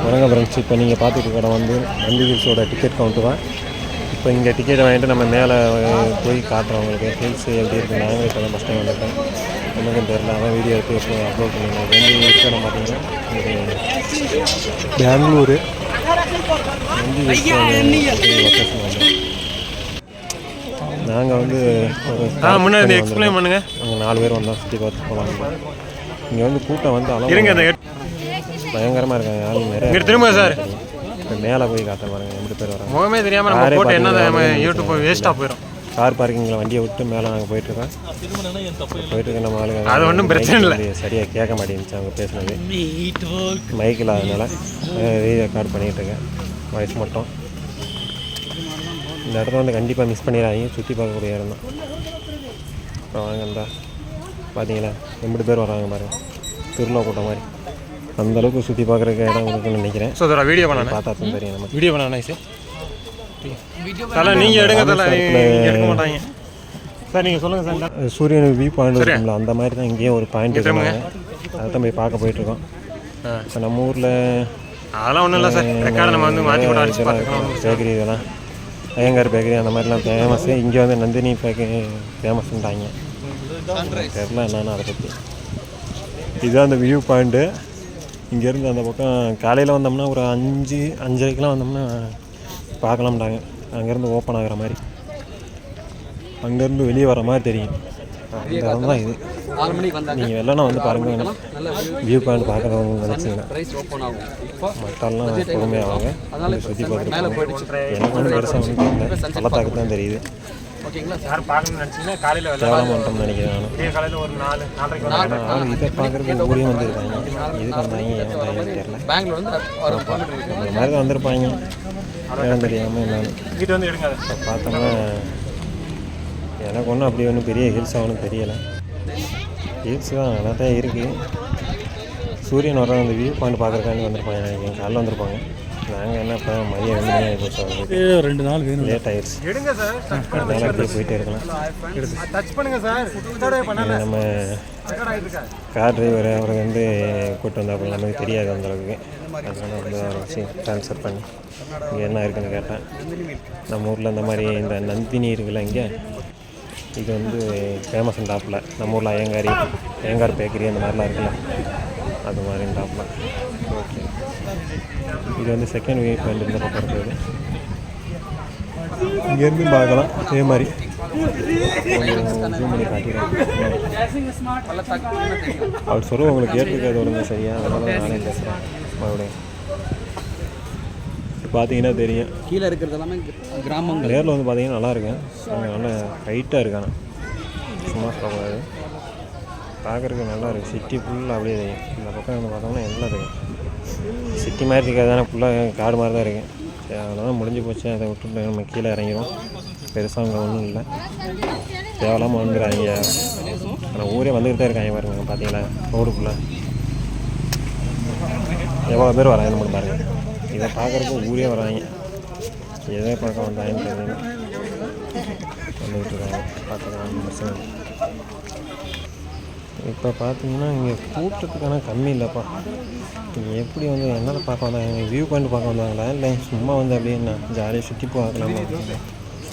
வணக்கம் ஃப்ரெண்ட்ஸ். இப்போ நீங்கள் பார்த்துட்டு கடை வந்து நந்தி ஹில்ஸோட டிக்கெட் கவுண்ட்டு தான். இப்போ இங்கே டிக்கெட் வாங்கிட்டு நம்ம மேலே போய் காட்டுறோம் உங்களுக்கு ஹில்ஸ் எப்படி இருக்குது. நாங்களே இப்போ தான் ஃபஸ்ட் டைம் வந்திருக்கேன், நமக்கும் தெரியல. அதான் வீடியோ எடுத்து அப்லோட் பண்ணியிருந்தோம். வந்து இருக்கிற பார்த்தீங்கன்னா பெங்களூரு நந்தி ஹில்ஸ் லொக்கேஷன் வந்து நாங்கள் வந்து முன்னாடி எக்ஸ்பிளைன் பண்ணுங்கள். நாங்கள் 4 பேர் வந்தோம், சுற்றி பார்த்து போகலாம். இங்கே வந்து கூட்டம் வந்து அளவு பயங்கரமாக இருக்காங்க. ஆள் நிறைய திரும்ப சார் மேலே போய் காட்ட பாருங்க எப்படி பேர் வராங்க. முகமே தெரியாமல் என்ன யூடியூப் வேஸ்ட்டாக போயிடும். கார் பார்க்கிங்கில் வண்டியை விட்டு மேலே நாங்கள் போயிட்டுருக்கோம். போயிட்டுருக்க நம்ம ஆளுங்க அது ஒன்றும் பிரச்சனை இல்லை, சரியாக கேட்க மாட்டேங்குச்சு அவங்க பேசுனது மைக்கில். அதனால் ரெக்கார்ட் பண்ணிகிட்ருக்கேன் வாய்ஸ் மட்டும். இந்த இடத்த வந்து கண்டிப்பாக மிஸ் பண்ணிடாதீங்க, சுற்றி பார்க்கக்கூடிய இடம் தான். அப்புறம் வாங்க இருந்தா பார்த்தீங்களா 80 பேர் வராங்க பாருங்கள், திருவிழா கூட்டம் மாதிரி. அந்தளவுக்கு சுற்றி பார்க்குறக்கு இடம் இருக்குன்னு நினைக்கிறேன். ஸோ அதோட வீடியோ பண்ண பார்த்தா தான் தெரியும் நமக்கு. வீடியோ பண்ண சார் நீங்கள் எடுங்க எடுக்க மாட்டாங்க சார். நீங்கள் சொல்லுங்கள் சார். சூரியன் வியூ பாயிண்ட் இருக்குங்களா, அந்த மாதிரி தான் இங்கேயும் ஒரு பாயிண்ட் இருக்குங்க. அதை தான் போய் பார்க்க போயிட்டுருக்கோம். இப்போ நம்ம ஊரில் அதெல்லாம் ஒன்றும் இல்லை சார். ரெக்கார்டு நம்ம வந்து மாற்றி கூட அடிச்சு பார்த்துக்கலாம். பேக்கரி இதெல்லாம் ஐயங்கார் பேக்கரி அந்த மாதிரிலாம் ஃபேமஸ்ஸு. இங்கே வந்து நந்தினி பேக்கரி ஃபேமஸ்ன்றாங்க, தெரில என்னென்னு அதை பற்றி. இதுதான் அந்த வியூ பாயிண்ட்டு. இங்கேருந்து அந்த பக்கம் காலையில் வந்தோம்னா ஒரு 5-5:30க்கெலாம் வந்தோம்னா பார்க்கலாம்டாங்க. அங்கேருந்து ஓப்பன் ஆகிற மாதிரி, அங்கேருந்து வெளியே வர மாதிரி தெரியும். இந்த இடம் தான் இது. நீங்கள் வெள்ளனா வந்து பாருங்கள், வியூ பாயிண்ட் பார்க்குறவங்க நினச்சிங்கன்னா மக்கள்லாம் பொறுமையாவாங்க சுற்றி பார்த்துட்டு. எனக்கு வந்து பெருசாக வந்து தெரியல, பள்ளத்தாக்கு தான் தெரியுது. ஓகேங்களா சார். பார்க்கணும்னு நினச்சிங்கன்னா காலையில் தேவலாம் பண்ணுறோம்னு நினைக்கிறேன் நான். காலையில் ஒரு 4-4:30 இதை பார்க்குறதுக்கு ஊரே வந்துருக்காங்க. இதுக்கு வந்தாங்க ஏன் வந்தாங்கன்னு தெரியல. பெங்களூர் வந்து அந்த மாதிரி தான் வந்திருப்பாங்க, ஏன் தெரியாமல் என்னன்னு வீட்டு வந்து எடுங்க. இப்போ பார்த்தோம்னா எனக்கு ஒன்றும் அப்படி ஒன்றும் பெரிய ஹில்ஸ் ஆகணும் தெரியலை. ஹில்ஸ் தான் நல்லா தான் இருக்குது. சூரியன் வர அந்த வியூ பாயிண்ட் பார்க்குறக்காண்டி வந்திருப்பாங்க நினைக்கிறேன். காலையில் வந்திருப்பாங்க. நாங்கள் என்ன இப்போ மதியம் 2 மணி ஆகி போச்சு, 2 நாள் வேணும், லேட் ஆகிடுச்சு. அதனால் அப்படியே போயிட்டே இருக்கலாம். நம்ம கார் டிரைவர் அவரை வந்து கூப்பிட்டு வந்தால் நமக்கு தெரியாது அந்தளவுக்கு. அதனால் வந்து அவரை வச்சு ட்ரான்ஸ்ஃபர் பண்ணி இங்கே என்ன இருக்குதுன்னு கேட்டேன். நம்ம ஊரில் இந்த மாதிரி இந்த நந்தினி இருக்குல்ல, இங்கே இது வந்து ஃபேமஸ் டாப்பில். நம்ம ஊரில் ஐயங்கார் பேக்கரி அந்த மாதிரிலாம் இருக்குல்ல, அது மாதிரி டாப்பில். ஓகே, இது வந்து செகண்ட் வியூ பாயிண்ட் இந்த பக்கம் இருக்குது. இங்கேருந்து பார்க்கலாம் அதே மாதிரி ஜூம் பண்ணி காட்டிடுறேன். அவர் சொல்லுவோம் உங்களுக்கு கேட்டுருக்காது ஒழுங்கு சரியா, அதனால நானே பேசுகிறேன் மறுபடியும். பார்த்தீங்கன்னா தெரியும் கீழே இருக்கிறது எல்லாமே கிராமங்கள். நேரில் வந்து பார்த்தீங்கன்னா நல்லா இருக்கேன், நல்லா ஹைட்டாக இருக்கானே, சும்மா சொல்லக்கூடாது. பார்க்குறதுக்கு நல்லா இருக்குது. சிட்டி ஃபுல்லாக அப்படியே தெரியும். இந்த பக்கம் வந்து பார்த்தோம்னா எல்லாம் இருக்குது. சிட்டி மாதிரி இருக்காது தானே, ஃபுல்லாக காடு மாதிரி தான் இருக்குது. சரி, அதெல்லாம் முடிஞ்சு போச்சு. அதை விட்டு நம்ம கீழே இறங்கிடுவோம். பெருசாக அங்கே ஒன்றும் இல்லை, தேவையில்லாமல் வந்துடுறாங்க. ஆனால் ஊரே வந்துக்கிட்டு தான் இருக்காங்க பாருங்க. பார்த்தீங்களா ரோடுக்குள்ளே எவ்வளோ பேர் வராங்க நம்ம பாருங்கள். இதை பார்க்குறதுக்கு ஊரே வராங்க. எதை பார்க்க வந்தாங்கன்னு தெரியல, வந்துக்கிட்டு இருக்காங்க. பார்த்துக்கலாம். இப்போ பார்த்தீங்கன்னா இங்கே கூட்டத்துக்கான கம்மி இல்லைப்பா. இங்கே எப்படி வந்து என்னென்ன பார்க்க வந்தாங்க, வியூ பாயிண்ட் பார்க்க வந்தாங்களா இல்லை சும்மா வந்து அப்படியே என்ன ஜாலியாக சுற்றி பார்க்கலாமா?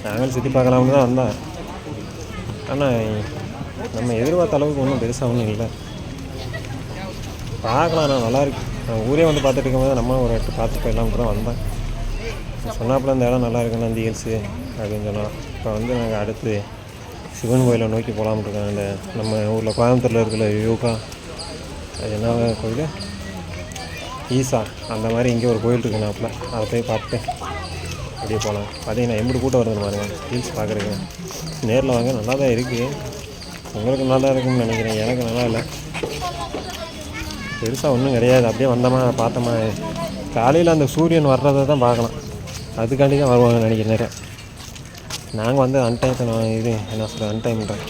நாங்களும் சுற்றி பார்க்கலாம்னு தான் வந்தேன். ஆனால் நம்ம எதிர்பார்த்த அளவுக்கு ஒன்றும் பெருசாக ஒன்றும் இல்லை. பார்க்கலாம், நான் நல்லாயிருக்கு. நான் ஊரே வந்து பார்த்துட்டு இருக்கும்போது நம்ம ஒரு இடத்து பார்த்து போயிடலாம்னு தான் வந்தேன். சொன்னாப்புல இந்த இடம் நல்லா இருக்குன்னு நந்தி ஹில்ஸு அப்படின்னு சொன்னோம். இப்போ வந்து நாங்கள் அடுத்து சிவன் கோயிலை நோக்கி போகலாம்னு இருக்கோம். அந்த நம்ம ஊரில் கோயம்புத்தூரில் இருக்கிற யோகா, அது என்ன கோயில், ஈசா, அந்த மாதிரி இங்கே ஒரு கோயில் இருக்குது நாப்பில். அதை போய் பார்த்துட்டு அப்படியே போகலாம். பார்த்தீங்கன்னா எப்படி கூட்டம் வருதுன்னு பாருங்கள் ஹில்ஸ் பார்க்குறதுக்கு. நேரில் வாங்க, நல்லா தான் இருக்குது. உங்களுக்கு நல்லா இருக்குன்னு நினைக்கிறேன், எனக்கு நல்லா இல்லை. பெருசாக ஒன்றும் கிடையாது. அப்படியே வந்தோமா பார்த்தோமா. காலையில் அந்த சூரியன் வர்றதை தான் பார்க்கலாம், அதுக்காண்டி தான் வருவாங்கன்னு நினைக்கிறேன் நிறைய. நாங்கள் வந்து அன்டைத்தை நான் இது என்ன சொல்கிறேன் அன்டைம்ன்றேன்.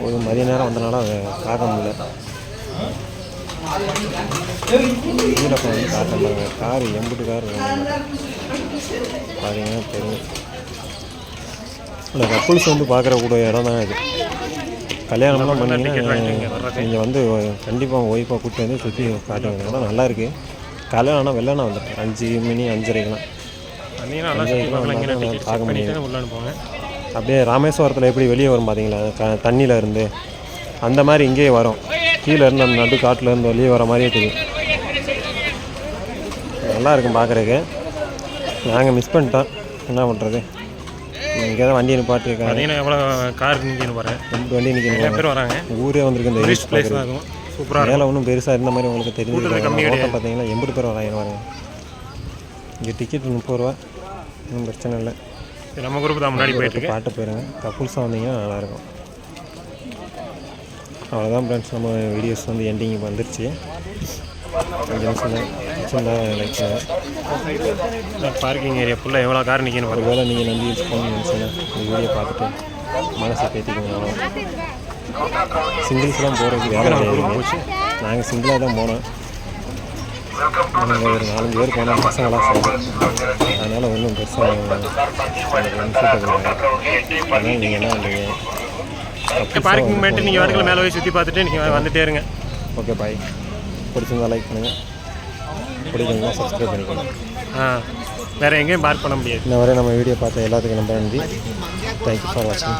ஒரு மதிய நேரம் வந்தனால அதை பார்க்க முடியல. கீழே வந்து காட்டுறாங்க கார், 80 கார் பார்த்தீங்கன்னா தெரியும். இந்த கப்புள்ஸ் வந்து பார்க்குறக்கூடிய இடம் தான் இது. கல்யாணம்லாம் பண்ணிங்கன்னா நீங்கள் வந்து கண்டிப்பாக ஒய்ஃபாக கூப்பிட்டு வந்து சுற்றி காட்டுவாங்க. இடம் நல்லாயிருக்கு. காலையில் ஆனால் வெள்ளனா வந்துட்டேன் 5 மணி 5:30க்கெலாம். பார்க்க முடியும். அப்படியே ராமேஸ்வரத்தில் எப்படி வெளியே வரும் பார்த்தீங்களா தண்ணியில் இருந்து, அந்த மாதிரி இங்கேயே வரும். கீழே இருந்து அந்த நடு காட்டில் இருந்து வெளியே வர மாதிரியே தெரியும். நல்லா இருக்கும் பார்க்குறதுக்கு. நாங்கள் மிஸ் பண்ணிட்டோம், என்ன பண்ணுறது. இங்கே தான் வண்டி நிப்பாட்டிருக்காங்க. எவ்வளோ கார் நிற்கணும் பாருங்கள், 2 வண்டி நிற்கணும். பேர் வராங்க. ஊரே வந்திருக்கு இந்த டூரிஸ்ட் பிளேஸ் தான். சூப்பராக வேலை ஒன்றும் பெருசாக இருந்த மாதிரி உங்களுக்கு தெரிஞ்சு ஓட்டம் பார்த்தீங்கன்னா 80 பேர் வராங்க பாருங்க. இங்கே டிக்கெட் 30 ரூபா, ஒன்றும் பிரச்சனை இல்லை. நம்ம குரூப் தான் முன்னாடி போயிட்டு பாட்டு போயிருங்க. கப்புள்ஸாக வந்தீங்கன்னா நல்லாயிருக்கும். அவ்வளோதான் ஃப்ரெண்ட்ஸ், நம்ம வீடியோஸ் வந்து எண்டிங் வந்துருச்சு. 5 நிமிஷம் தான் லைக் பார்க்கிங் ஏரியா ஃபுல்லாக எவ்வளோ கார் நிற்கணும். ஒரு வேளை நீங்கள் நம்பி யூஸ் பண்ணணும்னு நினச்சிங்கன்னா இந்த வீடியோ பார்த்துட்டு மனசை பேத்திக்கோங்க. அவ்வளோ சிங்கிள்ஸ்லாம் போகிறதுக்கு வேலை கிடையாது. நாங்கள் சிங்கிளாக தான் போனோம். நாங்கள் ஒரு 4-5 பேர் போனால் பசங்களாம் சேர்ந்தோம். அதனால் ஒன்றும் பெருசாக சூட்டபிள் இல்லை. அதனால் நீங்கள் என்ன பண்ணுறீங்க, பார்க்கிங் பண்ணிட்டு நீங்கள் வாரத்தில் மேலே போய் சுற்றி பார்த்துட்டு நீங்கள் வந்துட்டே இருங்க. Okay bye. பிடிச்சிருந்தா லைக் பண்ணுங்கள், பிடிக்கணும்னா சப்ஸ்கிரைப் பண்ணிக்கோங்க. வேறு எங்கேயும் பார்க் பண்ண முடியாது. இன்ன வரை நம்ம வீடியோ பார்த்த எல்லாத்துக்கும் ரொம்ப நன்றி. தேங்க்யூ ஃபார் வாட்சிங்.